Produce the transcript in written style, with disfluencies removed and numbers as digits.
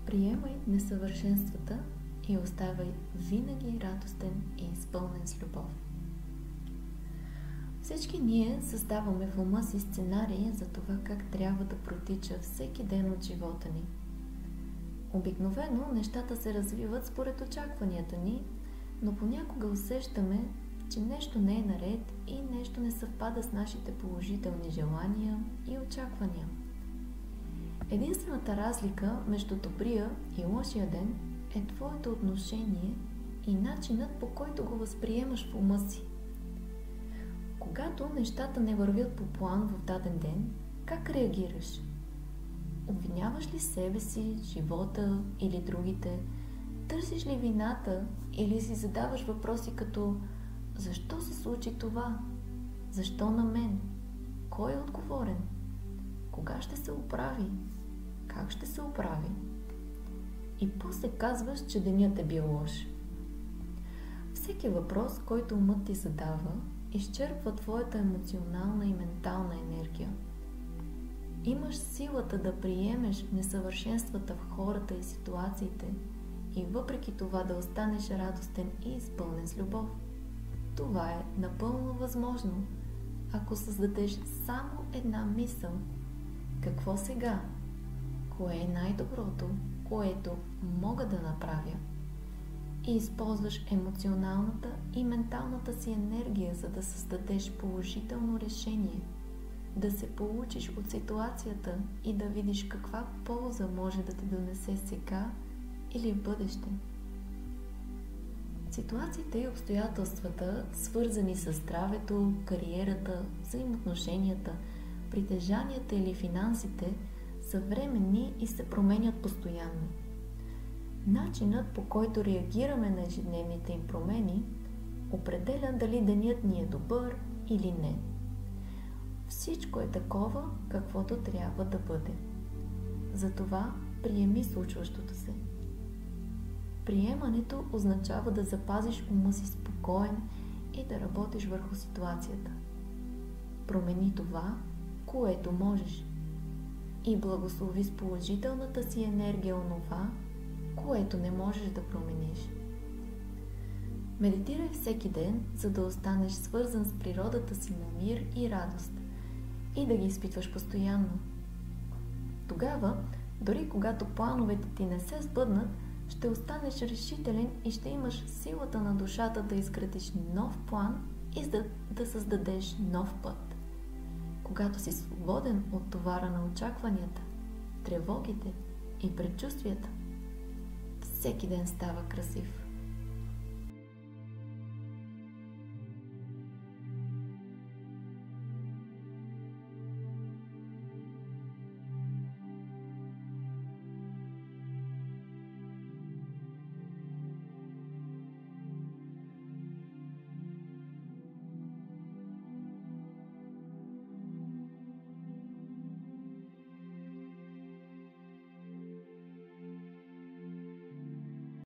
Приемай несъвършенствата и оставай винаги радостен и изпълнен с любов. Всички ние създаваме в ума си сценарии за това как трябва да протича всеки ден от живота ни. Обикновено нещата се развиват според очакванията ни, но понякога усещаме, че нещо не е наред и нещо не съвпада с нашите положителни желания и очаквания. Единствената разлика между добрия и лошия ден е твоето отношение и начинът, по който го възприемаш в ума си. Когато нещата не вървят по план в даден ден, как реагираш? Обвиняваш ли себе си, живота или другите? Търсиш ли вината или си задаваш въпроси като: защо се случи това? Защо на мен? Кой е отговорен? Кога ще се оправи? Как ще се оправи? И после казваш, че денят е бил лош. Всеки въпрос, който умът ти задава, изчерпва твоята емоционална и ментална енергия. Имаш силата да приемеш несъвършенствата в хората и ситуациите и въпреки това да останеш радостен и изпълнен с любов. Това е напълно възможно, ако създадеш само една мисъл. Какво сега? Кое е най-доброто, което мога да направя? И използваш емоционалната и менталната си енергия, за да създадеш положително решение, да се получиш от ситуацията и да видиш каква полза може да ти донесе сега или в бъдеще. Ситуациите и обстоятелствата, свързани с здравето, кариерата, взаимоотношенията, притежанията или финансите, са временни и се променят постоянно. Начинът, по който реагираме на ежедневните им промени, определя дали денят ни е добър или не. Всичко е такова, каквото трябва да бъде. Затова приеми случващото се. Приемането означава да запазиш ума си спокоен и да работиш върху ситуацията. Промени това, което можеш. И благослови с положителната си енергия онова, което не можеш да промениш. Медитирай всеки ден, за да останеш свързан с природата си на мир и радост и да ги изпитваш постоянно. Тогава, дори когато плановете ти не се сбъднат, ще останеш решителен и ще имаш силата на душата да изградиш нов план и да създадеш нов път. Когато си свободен от товара на очакванията, тревогите и предчувствията, всеки ден става красив.